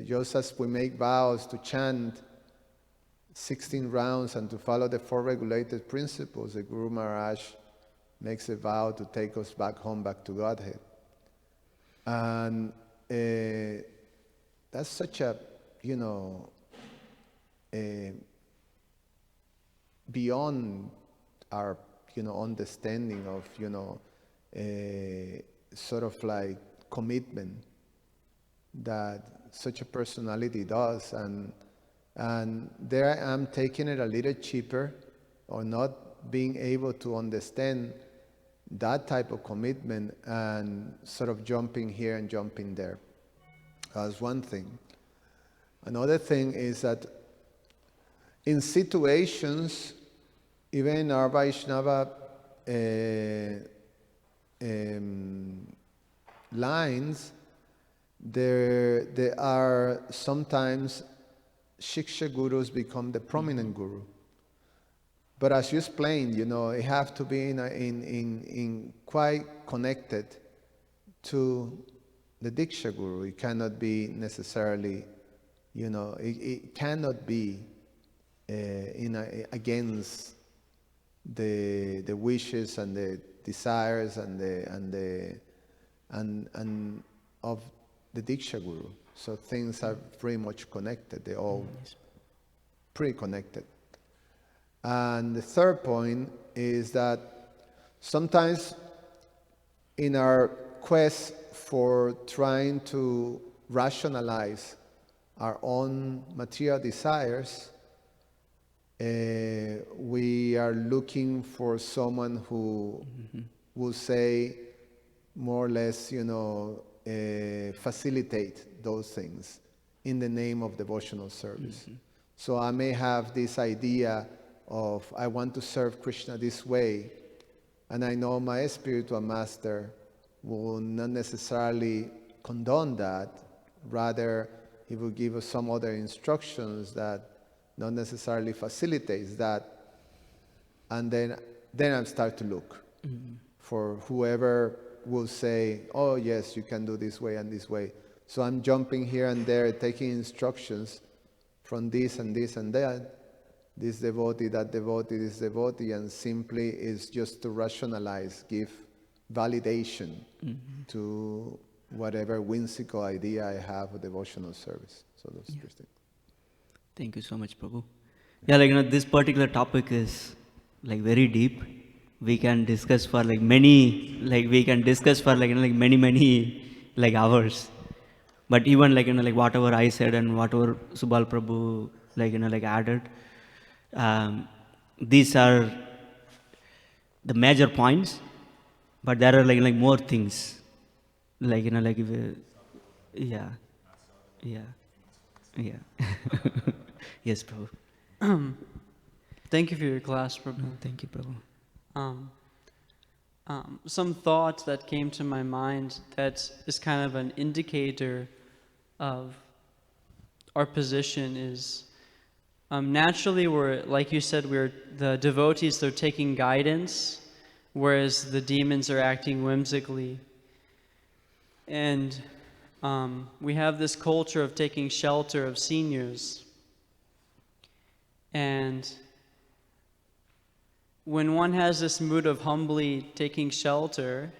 Just as we make vows to chant 16 rounds and to follow the 4 regulated principles, the Guru Maharaj makes a vow to take us back home, back to Godhead. And that's such a, beyond our, understanding of, sort of commitment that such a personality does. And there I am taking it a little cheaper, or not being able to understand that type of commitment and sort of jumping here and jumping there. That's one thing. Another thing is that in situations, even in our Vaishnava lines, there are sometimes Shiksha gurus become the prominent guru. But as you explained, it have to be in quite connected to the Diksha guru. It cannot be necessarily, it cannot be against the wishes and the desires and of the Diksha guru. So things are very much connected. They're all pretty connected. And the third point is that sometimes in our quest for trying to rationalize our own material desires, we are looking for someone who will say, more or less, facilitate those things in the name of devotional service. So I may have this idea of, I want to serve Krishna this way, and I know my spiritual master will not necessarily condone that. Rather, he will give us some other instructions that not necessarily facilitates that. And then I start to look for whoever will say, oh yes, you can do this way and this way. So I'm jumping here and there, taking instructions from this and this and that. This devotee, that devotee, this devotee, and simply is just to rationalize, give validation to whatever whimsical idea I have of devotional service. So those three things. Thank you so much, Prabhu. Yeah, this particular topic is very deep. We can discuss for many hours. But even whatever I said and whatever Subal Prabhu added, these are the major points. But there are more things, yeah. Yes, Prabhu. Thank you for your class, Prabhu. Thank you, Prabhu. Some thoughts that came to my mind that is kind of an indicator of our position is naturally we're, like you said, the devotees, they're taking guidance, whereas the demons are acting whimsically. And we have this culture of taking shelter of seniors. And when one has this mood of humbly taking shelter,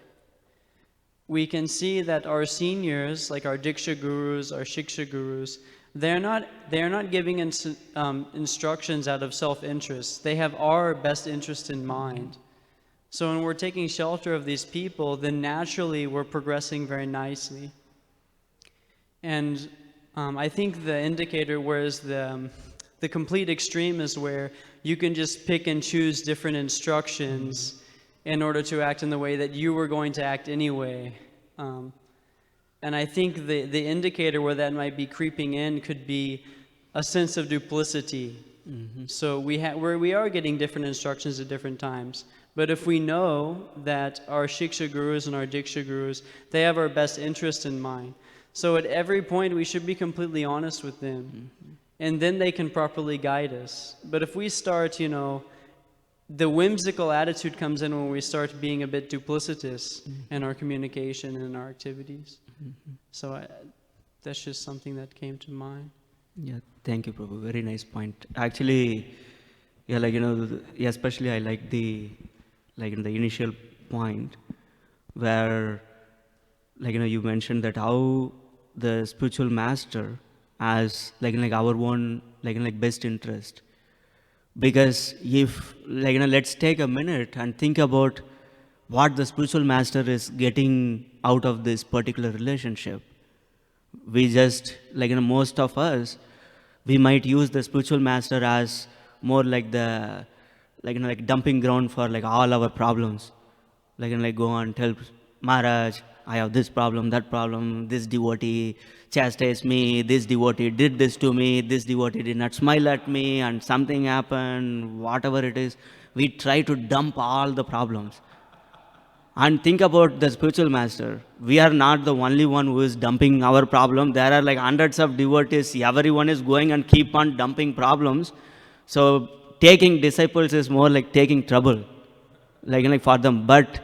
we can see that our seniors, like our Diksha gurus, our Shiksha gurus, they're not giving instructions out of self-interest. They have our best interest in mind. So when we're taking shelter of these people, then naturally we're progressing very nicely. And I think the indicator, whereas the complete extreme is where you can just pick and choose different instructions in order to act in the way that you were going to act anyway. And I think the indicator where that might be creeping in could be a sense of duplicity. So we are getting different instructions at different times. But if we know that our Shiksha gurus and our Diksha gurus, they have our best interest in mind. So at every point we should be completely honest with them. And then they can properly guide us. But if we start, the whimsical attitude comes in when we start being a bit duplicitous in our communication and in our activities. So that's just something that came to mind. Yeah, thank you, Prabhu. Very nice point. Actually, yeah, especially I like the in the initial point where you mentioned that how the spiritual master has our own best interest. Because if let's take a minute and think about what the spiritual master is getting out of this particular relationship. We just most of us, we might use the spiritual master as more like the like dumping ground for like all our problems. Like go and tell Maharaj, I have this problem, this devotee chastised me, this devotee did this to me, this devotee did not smile at me, and something happened, whatever it is. We try to dump all the problems. And think about the spiritual master. We are not the only one who is dumping our problem. There are like hundreds of devotees. Everyone is going and keep on dumping problems. So taking disciples is more like taking trouble, like for them. But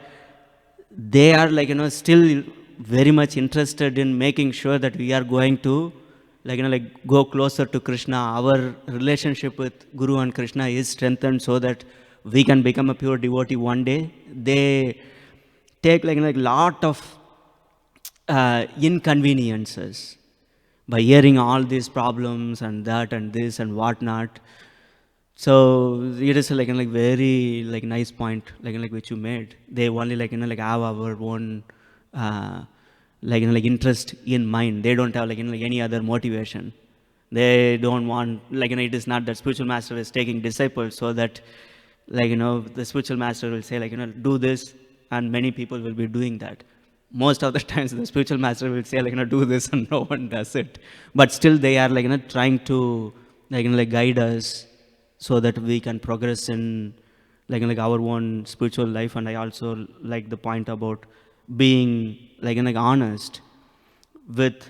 they are still very much interested in making sure that we are going to like go closer to Krishna. Our relationship with Guru and Krishna is strengthened so that we can become a pure devotee one day. They take like lot of inconveniences by hearing all these problems and that and this and whatnot. So it is like very like nice point like which you made. They only like have our own like interest in mind. They don't have like any other motivation. They don't want it is not that spiritual master is taking disciples so that the spiritual master will say do this, and many people will be doing that. Most of the times the spiritual master will say do this, and no one does it. But still they are trying to guide us so that we can progress in our own spiritual life. And I also like the point about being honest with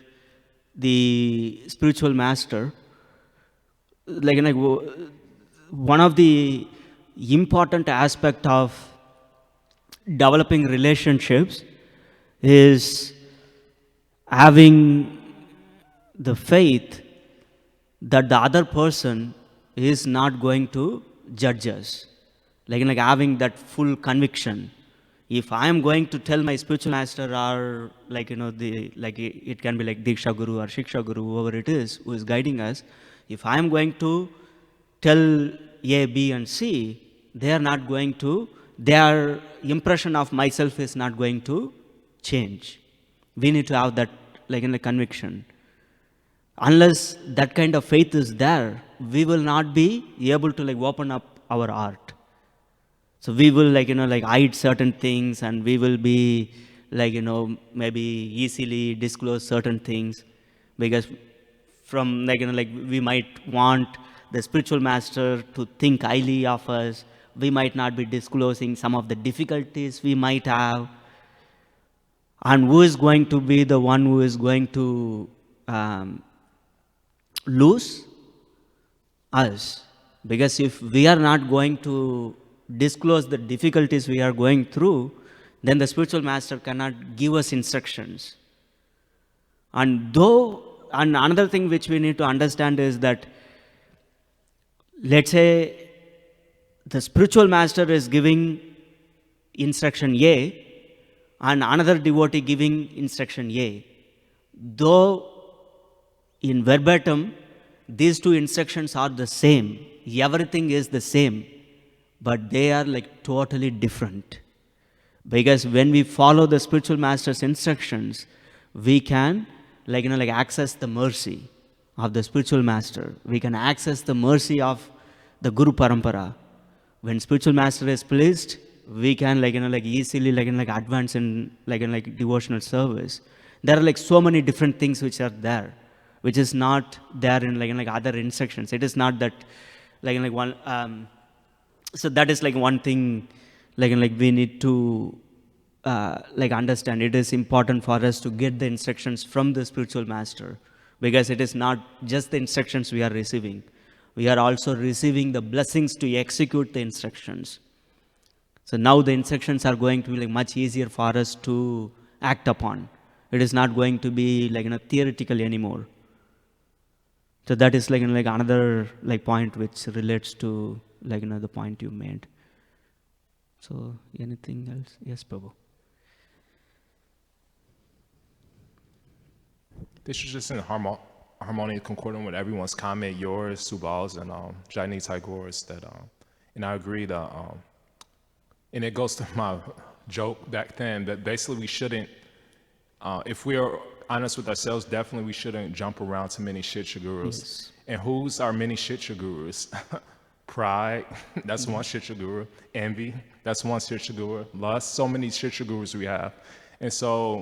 the spiritual master. One of the important aspect of developing relationships is having the faith that the other person is not going to judge us. Like having that full conviction. If I am going to tell my spiritual master, or it can be like Diksha Guru or Shiksha Guru, whoever it is who is guiding us, if I am going to tell A, B and C, they are not going to, their impression of myself is not going to change. We need to have that conviction. Unless that kind of faith is there, we will not be able to open up our heart. So we will hide certain things, and we will be maybe easily disclose certain things, because from we might want the spiritual master to think highly of us. We might not be disclosing some of the difficulties we might have. And who is going to be the one who is going to lose? Us. Because if we are not going to disclose the difficulties we are going through, then the spiritual master cannot give us instructions. And another thing which we need to understand is that, let's say the spiritual master is giving instruction A, and another devotee giving instruction A. Though in verbatim, these two instructions are the same. Everything is the same. But they are totally different. Because when we follow the spiritual master's instructions, we can access the mercy of the spiritual master. We can access the mercy of the Guru Parampara. When spiritual master is pleased, we can easily advance in devotional service. There are so many different things which are there, which is not there in other instructions. It is not that one. So that is one thing we need to understand. It is important for us to get the instructions from the spiritual master, because it is not just the instructions we are receiving. We are also receiving the blessings to execute the instructions. So now the instructions are going to be much easier for us to act upon. It is not going to be theoretical anymore. So that is another point which relates to the point you made. So anything else? Yes, Prabhu. This is just in harmony, concordant with everyone's comment, yours, Subal's, and Jani Tagore's. And I agree that, and it goes to my joke back then, that basically we shouldn't, if we are honest with ourselves, definitely we shouldn't jump around to many Shiksha Gurus. Yes. And who's our many Shiksha Gurus? Pride, that's one Shiksha Guru. Envy, that's one Shiksha Guru. Lust, so many Shiksha Gurus we have. And so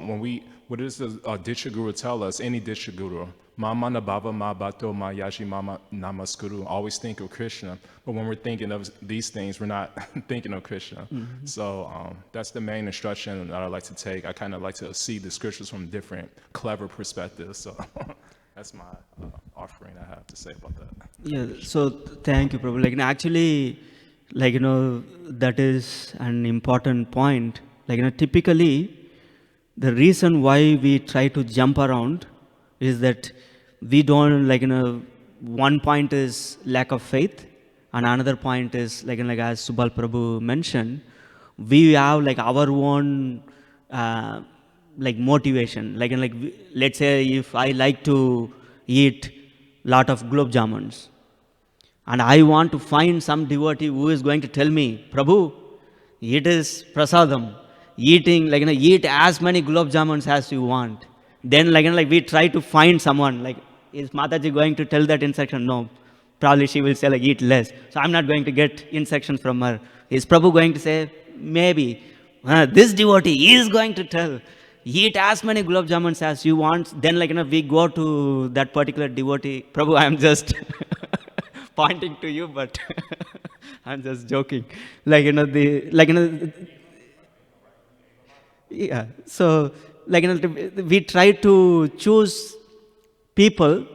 what does the Diksha Guru tell us? Any Diksha Guru, Mama Nabhava Ma Bhato Ma Yashi Mama Namaskuru, always think of Krishna. But when we're thinking of these things, we're not thinking of Krishna. So that's the main instruction that I like to take. I kind of like to see the scriptures from different clever perspectives. So that's my offering I have to say about that. Yeah, so thank you, Prabhu. Actually, that is an important point. Typically, the reason why we try to jump around is that we don't, one point is lack of faith, and another point is, as Subal Prabhu mentioned, we have, our own, motivation. Let's say if I like to eat lot of gulab jamuns, and I want to find some devotee who is going to tell me, Prabhu, it is prasadam, eating, eat as many gulab jamuns as you want. Then, we try to find someone, is Mataji going to tell that instruction? No. Probably she will say, eat less. So I'm not going to get instructions from her. Is Prabhu going to say, maybe, this devotee is going to tell, eat as many gulab jamuns as you want. Then, we go to that particular devotee. Prabhu, I am just pointing to you, but I'm just joking. Yeah. So, we try to choose people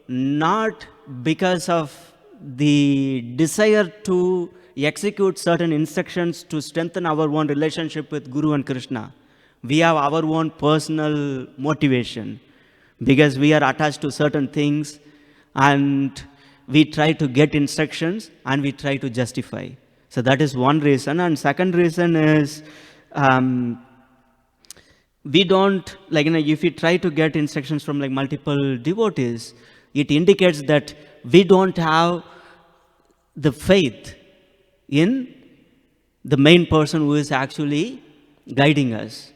not because of the desire to execute certain instructions to strengthen our own relationship with Guru and Krishna. We have our own personal motivation because we are attached to certain things, and we try to get instructions and we try to justify. So that is one reason. And second reason is, we don't, if we try to get instructions from multiple devotees, it indicates that we don't have the faith in the main person who is actually guiding us.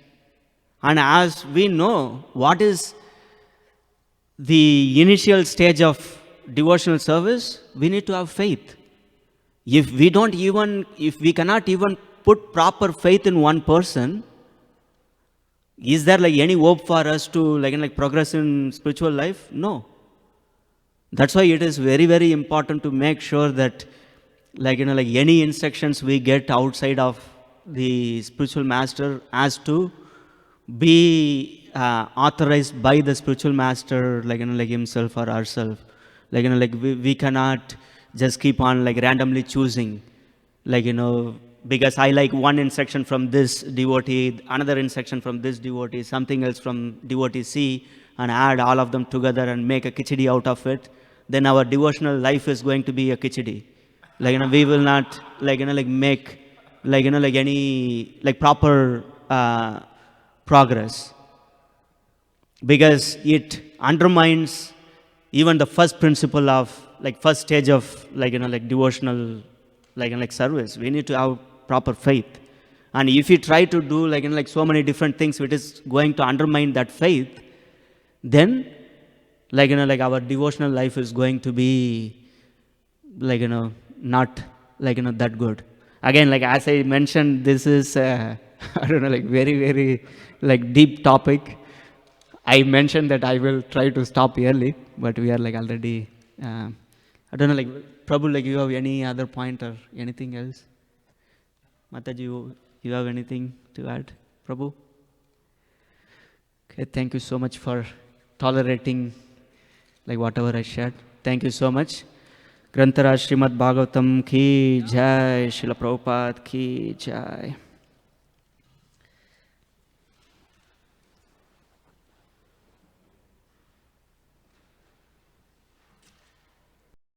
And as we know, what is the initial stage of devotional service? We need to have faith. If we cannot even put proper faith in one person, is there any hope for us to progress in spiritual life? No. That's why it is very, very important to make sure that any instructions we get outside of the spiritual master has to be authorized by the spiritual master, himself or ourselves. We cannot just keep on randomly choosing, because I like one instruction from this devotee, another instruction from this devotee, something else from devotee C, and add all of them together and make a khichdi out of it. Then our devotional life is going to be a khichdi. We will not make any proper progress, because it undermines even the first principle of first stage of devotional service. We need to have proper faith. And if you try to do so many different things which is going to undermine that faith, then our devotional life is going to be not that good. Again, as I mentioned, this is I don't know, very, very deep topic. I mentioned that I will try to stop early, but we are already I don't know, probably you have any other point or anything else? Mataji, you have anything to add? Prabhu? Okay, thank you so much for tolerating whatever I shared. Thank you so much. Grantaraj Srimad Bhagavatam ki jai, Srila Prabhupada ki jai.